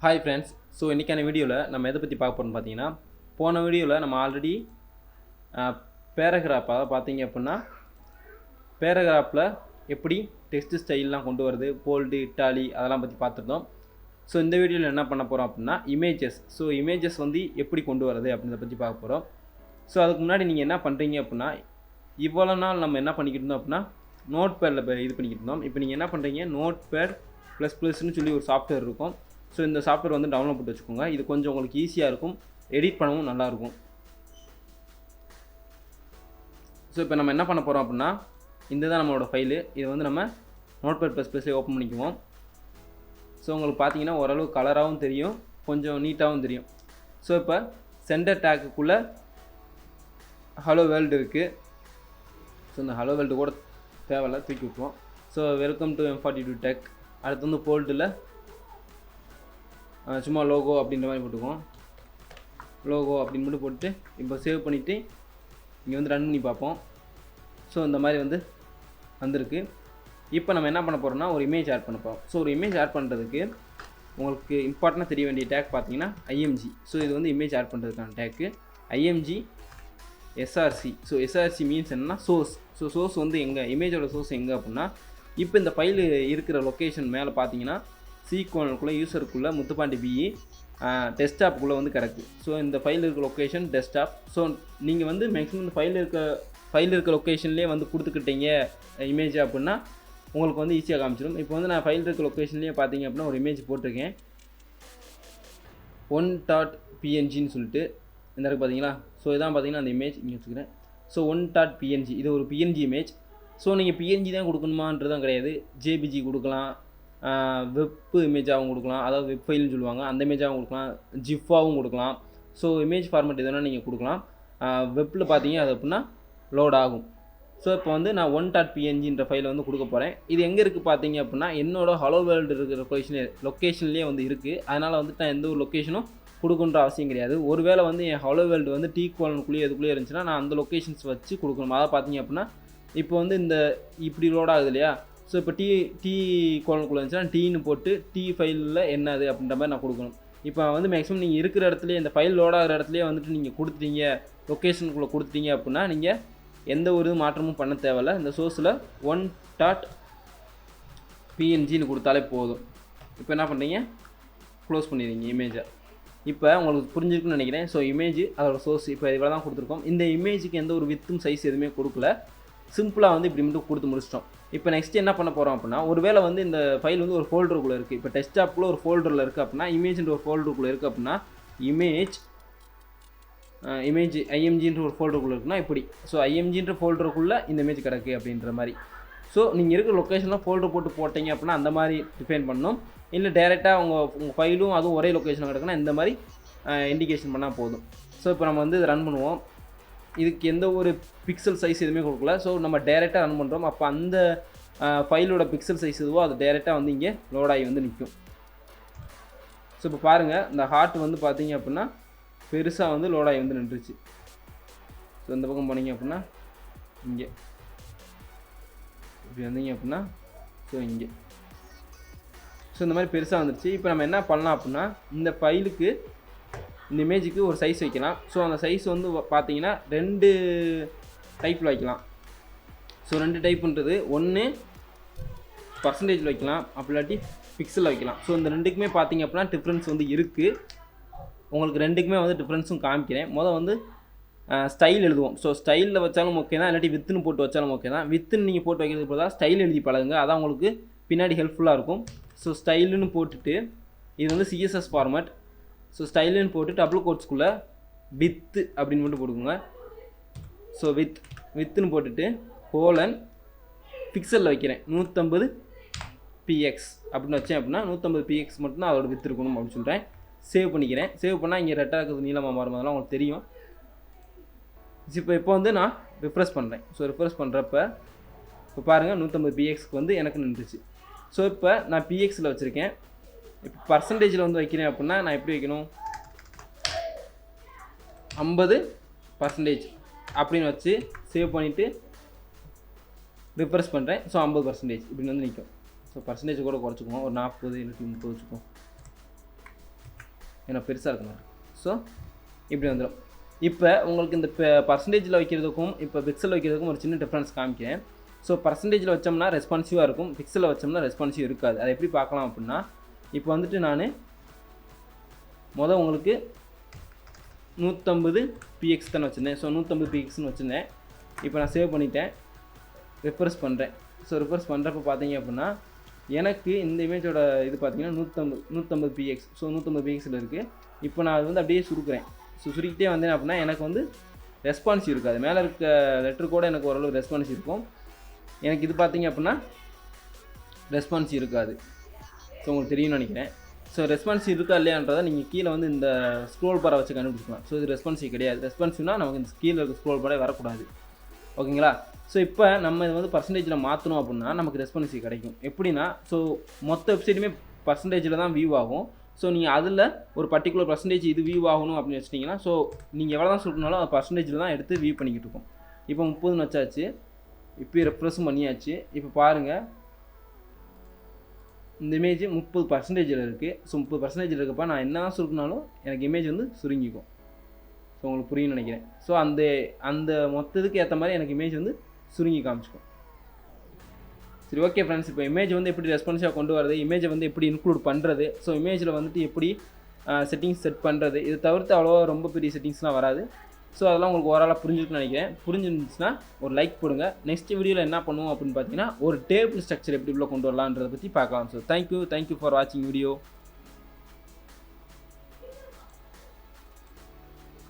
Hi friends. So இன்றைக்கான வீடியோவில் நம்ம எதை பற்றி பார்க்க போகிறோம்னு பார்த்தீங்கன்னா, போன வீடியோவில் நம்ம ஆல்ரெடி பேராகிராஃப் அதாவது பார்த்தீங்க அப்படின்னா பேராகிராஃபில் எப்படி டெக்ஸ்ட் ஸ்டைல்லாம் கொண்டு வருது, போல்டு, இட்டாலி அதெல்லாம் பற்றி பார்த்துருந்தோம். ஸோ இந்த வீடியோவில் என்ன பண்ண போகிறோம் அப்படின்னா இமேஜஸ். ஸோ இமேஜஸ் வந்து எப்படி கொண்டு வரது அப்படின்றத பற்றி பார்க்க போகிறோம். ஸோ அதுக்கு முன்னாடி நீங்கள் என்ன பண்ணுறீங்க அப்படின்னா, இவ்வளோ நாள் நம்ம என்ன பண்ணிக்கிட்டு இருந்தோம் அப்படின்னா நோட் பேடில் இது பண்ணிக்கிட்டு இருந்தோம். இப்போ நீங்கள் என்ன பண்ணுறீங்க, நோட் பேட் ++ன்னு சொல்லி ஒரு சாஃப்ட்வேர் இருக்கும். ஸோ இந்த சாஃப்ட்வேர் வந்து டவுன்லோட் பண்ணி வச்சுக்கோங்க. இது கொஞ்சம் உங்களுக்கு ஈஸியாக இருக்கும், எடிட் பண்ணவும் நல்லாயிருக்கும். ஸோ இப்போ நம்ம என்ன பண்ண போகிறோம் அப்படின்னா, இந்த தான் நம்மளோட ஃபைலு. இதை வந்து நம்ம நோட்பேட் ++லே ஓப்பன் பண்ணிக்குவோம். ஸோ உங்களுக்கு பார்த்தீங்கன்னா ஓரளவு கலராகவும் தெரியும், கொஞ்சம் நீட்டாகவும் தெரியும். ஸோ இப்போ சென்டர் டேக்குக்குள்ளே ஹலோ வேர்ல்டு இருக்குது. ஸோ இந்த ஹலோ வேர்ல்டு கூட தேவையில்ல, தூக்கி விட்டுருவோம். So welcome to M42 tech. அடுத்து வந்து போல்டில் சும்மா லோகோ அப்படின்ற மாதிரி போட்டுக்குவோம். லோகோ அப்படின்னு மட்டும் போட்டு இப்போ சேவ் பண்ணிவிட்டு இங்கே வந்து ரன் பண்ணி பார்ப்போம். ஸோ இந்த மாதிரி வந்து வந்திருக்கு. இப்போ நம்ம என்ன பண்ண போகிறோம்னா ஒரு இமேஜ் ஆட் பண்ண போகிறோம். ஸோ ஒரு இமேஜ் ஆட் பண்ணுறதுக்கு உங்களுக்கு இம்பார்ட்டண்ட்டாக தெரிய வேண்டிய டேக் பார்த்தீங்கன்னா IMG. ஸோ இது வந்து இமேஜ் ஆட் பண்ணுறதுக்கான டேக்கு IMG SRC. So SRC means என்னன்னா சோர்ஸ். ஸோ சோர்ஸ் வந்து எங்கே, இமேஜோட சோர்ஸ் எங்கே அப்படின்னா, இப்போ இந்த ஃபைலு இருக்கிற லொக்கேஷன் மேலே பார்த்தீங்கன்னா C:\, யூசருக்குள்ளே முத்துப்பாண்டி BE டெஸ்க்டாப்புக்குள்ளே வந்து கிடக்கு. ஸோ இந்த ஃபைல் இருக்க லொக்கேஷன் டெஸ்க்டாப். ஸோ நீங்கள் வந்து மேக்ஸிமம் இந்த ஃபைல் இருக்க லொக்கேஷன்லேயே வந்து கொடுத்துக்கிட்டீங்க இமேஜ் அப்படின்னா உங்களுக்கு வந்து ஈஸியாக காமிச்சிடும். இப்போ வந்து நான் ஃபைல் இருக்க லொக்கேஷன்லேயே பார்த்தீங்க அப்படின்னா ஒரு இமேஜ் போட்டிருக்கேன், 1.png சொல்லிட்டு இந்த இடத்துக்கு பார்த்தீங்களா. ஸோ இதான் பார்த்தீங்கன்னா அந்த இமேஜ் இங்கே வச்சுக்கிறேன். ஸோ 1.png இது ஒரு PNG இமேஜ். ஸோ நீங்கள் PNG தான் கொடுக்கணுமான்றதும் கிடையாது, JPG கொடுக்கலாம், வெப் இமேஜாகவும் கொடுக்கலாம், அதாவது வெப் ஃபைல்னு சொல்லுவாங்க, அந்த இமேஜாகவும் கொடுக்கலாம், ஜிஃபாகவும் கொடுக்கலாம். ஸோ இமேஜ் ஃபார்மேட் எதுனா நீங்கள் கொடுக்கலாம். வெப்பில் பார்த்தீங்க அது அப்படின்னா லோட் ஆகும். ஸோ இப்போ வந்து நான் 1.pngன்ற ஃபைலை வந்து கொடுக்க போகிறேன். இது எங்கே இருக்குது பார்த்தீங்க அப்படின்னா என்னோட ஹலோ வேர்ல்டு இருக்கிற லொக்கேஷன்லேயே வந்து இருக்குது. அதனால் வந்து நான் எந்த ஒரு லொக்கேஷனும் கொடுக்குன்ற அவசியம் கிடையாது. ஒருவேளை வந்து என் ஹலோ வேர்ல்டு வந்து T:\, இதுக்குள்ளேயே இருந்துச்சுன்னா நான் அந்த லொக்கேஷன்ஸ் வச்சு கொடுக்கணும். அதை பார்த்தீங்க அப்படின்னா இப்போ வந்து இந்த இப்படி லோட் ஆகுது இல்லையா. ஸோ இப்போ T:\, இருந்துச்சுன்னா டீன்னு போட்டு T ஃபைலில் என்னது அப்படின்ற மாதிரி நான் கொடுக்கணும். இப்போ வந்து மேக்ஸிமம் நீங்கள் இருக்கிற இடத்துலையே இந்த ஃபைல் லோட் ஆகிற இடத்துலையே வந்துட்டு நீங்கள் கொடுத்துட்டீங்க, லொக்கேஷனுக்குள்ளே கொடுத்துட்டீங்க அப்படின்னா நீங்கள் எந்த ஒரு மாற்றமும் பண்ண தேவையில்ல. இந்த சோர்ஸில் 1.pngன்னு கொடுத்தாலே போதும். இப்போ என்ன பண்ணுறீங்க, க்ளோஸ் பண்ணிடுறீங்க இமேஜை. இப்போ உங்களுக்கு புரிஞ்சிருக்குன்னு நினைக்கிறேன். ஸோ இமேஜ் அதோட சோர்ஸ் இப்போ இவ்வளோ தான் கொடுத்துருக்கோம். இந்த இமேஜுக்கு எந்த ஒரு வித்தும் சைஸ் எதுவுமே கொடுக்கல, சிம்பிளாக வந்து இப்படி மட்டும் கொடுத்து முடிச்சிட்டோம். இப்போ நெக்ஸ்ட் என்ன பண்ண போகிறோம் அப்படின்னா, ஒருவேளை வந்து இந்த ஃபைல் வந்து ஒரு ஃபோல்டருக்குள்ளே இருக்குது. இப்போ டெஸ்க்டாப்புக்குள்ளே ஒரு ஃபோல்டரில் இருக்குது அப்படின்னா, இமேஜ்ன்ற ஒரு ஃபோல்டருக்குள்ளே இருக்குது அப்படின்னா, இமேஜ் IMGன்ற ஒரு ஃபோல்டருக்குள்ளே இருக்குன்னா இப்படி. ஸோ IMGன்ற ஃபோல்டருக்குள்ளே இந்த இமேஜ் கிடக்கு அப்படின்ற மாதிரி. ஸோ நீங்கள் இருக்கிற லொக்கேஷனில் ஃபோல்டர் போட்டிங்க அப்படின்னா அந்த மாதிரி டிஃபைன் பண்ணணும். இல்லை டேரெக்டாக உங்கள் ஃபைலும் அதுவும் ஒரே லொக்கேஷனில் கிடக்குன்னா இந்த மாதிரி இண்டிகேஷன் பண்ணால் போதும். ஸோ இப்போ நம்ம வந்து இதை ரன் பண்ணுவோம். இதுக்கு எந்த ஒரு பிக்சல் சைஸ் எதுவுமே கொடுக்கல. ஸோ நம்ம டேரெக்டாக ரன் பண்ணுறோம். அப்போ அந்த ஃபைலோட பிக்சல் சைஸ் எதுவோ அது டேரெக்டாக வந்து இங்கே லோடாகி வந்து நிற்கும். ஸோ இப்போ பாருங்கள், இந்த ஹார்ட் வந்து பார்த்தீங்க அப்படின்னா பெருசாக வந்து லோடாகி வந்து நின்றுச்சு. ஸோ இந்த பக்கம் போனீங்க அப்படின்னா இங்கே இப்படி வந்தீங்க அப்படின்னா ஸோ இங்கே ஸோ இந்த மாதிரி பெருசாக வந்துருச்சு. இப்போ நம்ம என்ன பண்ணலாம் அப்படின்னா, இந்த ஃபைலுக்கு இந்த இமேஜுக்கு ஒரு சைஸ் வைக்கலாம். ஸோ அந்த சைஸ் வந்து பார்த்தீங்கன்னா 2 டைப்பில் வைக்கலாம். ஸோ 2 டைப்புன்றது ஒன்று பர்சன்டேஜில் வைக்கலாம், அப்படி இல்லாட்டி பிக்சலில் வைக்கலாம். ஸோ இந்த ரெண்டுக்குமே பார்த்தீங்க அப்படின்னா டிஃப்ரென்ஸ் வந்து இருக்குது. உங்களுக்கு ரெண்டுக்குமே வந்து டிஃப்ரென்ஸும் காமிக்கிறேன். வந்து ஸ்டைல் எழுதுவோம். ஸோ ஸ்டைலில் வச்சாலும் ஓகே தான், இல்லாட்டி வித்துன்னு போட்டு வச்சாலும் ஓகே தான். வித்துன்னு நீங்கள் போட்டு வைக்கிறதுக்கு பதிலாக ஸ்டைல் எழுதி பழகுங்க, அதான் உங்களுக்கு பின்னாடி ஹெல்ப்ஃபுல்லாக இருக்கும். ஸோ ஸ்டைலுன்னு போட்டுட்டு இது வந்து CSS ஃபார்மேட். ஸோ ஸ்டைலுன்னு போட்டு டபுள் கோட்ஸ்குள்ளே வித்து அப்படின்னு மட்டும் போட்டுக்கோங்க. ஸோ வித்துன்னு போட்டுட்டு கோலன் பிக்சலில் வைக்கிறேன் 150px அப்படின்னு வச்சேன் அப்படின்னா 150px மட்டும்தான் அதோட வித்து இருக்கணும் அப்படின்னு சொல்கிறேன். சேவ் பண்ணிக்கிறேன். சேவ் பண்ணால் இங்கே ரெட்டாக இருக்கிறது நீளமாக மாறும், அதெல்லாம் உங்களுக்கு தெரியும். இப்போ வந்து நான் ரிஃப்ரெஷ் பண்ணுறேன். ஸோ ரிஃப்ரெஷ் பண்ணுறப்ப இப்போ பாருங்கள் 150pxக்கு வந்து எனக்கு நின்றுச்சு. ஸோ இப்போ நான் pxயில் வச்சுருக்கேன். இப்போ பர்சன்டேஜில் வந்து வைக்கிறேன் அப்படின்னா நான் எப்படி வைக்கணும், 50% அப்படின்னு வச்சு சேவ் பண்ணிவிட்டு ரிஃப்ரெஷ் பண்ணுறேன். ஸோ 50% இப்படின்னு வந்து நிற்கும். ஸோ பர்சன்டேஜ் கூட குறைச்சிக்குவோம், ஒரு 40 இல்லாட்டி 30 வச்சுக்குவோம். ஏன்னா பெருசாக இருக்கும். ஸோ இப்படி வந்துடும். இப்போ உங்களுக்கு இந்த பர்சன்டேஜில் வைக்கிறதுக்கும் இப்போ பிக்சலில் வைக்கிறதுக்கும் ஒரு சின்ன டிஃப்ரென்ஸ் காமிக்கிறேன். ஸோ பர்சன்டேஜில் வச்சோம்னா ரெஸ்பான்சிவாக இருக்கும், பிக்சலில் வச்சோம்னா ரெஸ்பான்சிவ் இருக்காது. அதை எப்படி பார்க்கலாம் அப்படின்னா, இப்போ வந்துட்டு நான் உங்களுக்கு 150 px தானே வச்சுருந்தேன். ஸோ 150 pxன்னு வச்சுருந்தேன். இப்போ நான் சேவ் பண்ணிட்டேன், ரெஃப்ரெஷ் பண்ணுறேன். ஸோ ரெஃப்ரெஷ் பண்ணுறப்ப பார்த்தீங்க அப்படின்னா எனக்கு இந்த இமேஜோட இது பார்த்தீங்கன்னா 150 px. ஸோ 150 pxல் இருக்குது. இப்போ நான் அது வந்து அப்படியே சுருக்கிறேன். ஸோ சுருக்கிட்டே வந்தேன் அப்படின்னா எனக்கு வந்து ரெஸ்பான்சிவ் இருக்காது. மேலே இருக்க லெட்டர் கூட எனக்கு ஓரளவு ரெஸ்பான்சிவ் இருக்கும். எனக்கு இது பார்த்தீங்க அப்படின்னா ரெஸ்பான்சிவ் இருக்காது. ஸோ உங்களுக்கு தெரியும்னு நினைக்கிறேன். ஸோ ரெஸ்பான்சிவ் இருக்கா இல்லையான்றதை நீங்கள் கீழே வந்து இந்த ஸ்க்ரோல் பாரை வச்சு கண்டுபிடிக்கலாம். ஸோ இது ரெஸ்பான்சிவ் கிடையாது. ரெஸ்பான்சிவ்னா நமக்கு இந்த கீழே இருக்க ஸ்க்ரோல் பாரே வரக்கூடாது. ஓகேங்களா? ஸோ இப்போ நம்ம இது வந்து பர்சன்டேஜில் மாற்றணும் அப்படின்னா நமக்கு ரெஸ்பான்சிவ் கிடைக்கும். எப்படின்னா, ஸோ மொத்த வெப்சைட்டுமே பர்சன்டேஜில் தான் வியூ ஆகும். ஸோ நீங்கள் அதில் ஒரு பர்டிகுலர் பர்சன்டேஜ் இது வியூ ஆகணும் அப்படின்னு வச்சிட்டிங்கன்னா, ஸோ நீங்கள் எவ்வளோ தான் சொல்லினாலும் அது பர்சன்டேஜில் தான் எடுத்து வியூ பண்ணிக்கிட்டு இருக்கும். இப்போ 30ன்னு வச்சாச்சு. இப்போ ரெஃப்ரெஷும் பண்ணியாச்சு. இப்போ பாருங்கள், இந்த இமேஜ் 30% இருக்குது. ஸோ 30% இருக்கப்போ நான் என்ன தான் சுருக்கினாலும் எனக்கு இமேஜ் வந்து சுருங்கிக்கும். ஸோ உங்களுக்கு புரியும்னு நினைக்கிறேன். ஸோ அந்த மொத்தத்துக்கு ஏற்ற மாதிரி எனக்கு இமேஜ் வந்து சுருங்கி காமிச்சிக்கும். சரி, ஓகே ஃப்ரெண்ட்ஸ். இப்போ இமேஜ் வந்து எப்படி ரெஸ்பான்ஸாக கொண்டு வரது, இமேஜை வந்து எப்படி இன்க்ளூட் பண்ணுறது, ஸோ இமேஜில் வந்துட்டு எப்படி செட்டிங்ஸ் செட் பண்ணுறது, இது தவிர்த்து அவ்வளோவா ரொம்ப பெரிய செட்டிங்ஸ்லாம் வராது. ஸோ அதெல்லாம் உங்களுக்கு ஓவராலாக புரிஞ்சுருக்குன்னு நினைக்கிறேன். புரிஞ்சிருந்துச்சுன்னா ஒரு லைக் போடுங்க. நெக்ஸ்ட் வீடியோவில் என்ன பண்ணுவோம் அப்படின்னு பார்த்தீங்கன்னா, ஒரு டேபிள் ஸ்ட்ரக்சர் எப்படி உள்ள கொண்டு வரலான்றதை பற்றி பார்க்கலாம். ஸோ தேங்க்யூ ஃபார் வாட்சிங் வீடியோ.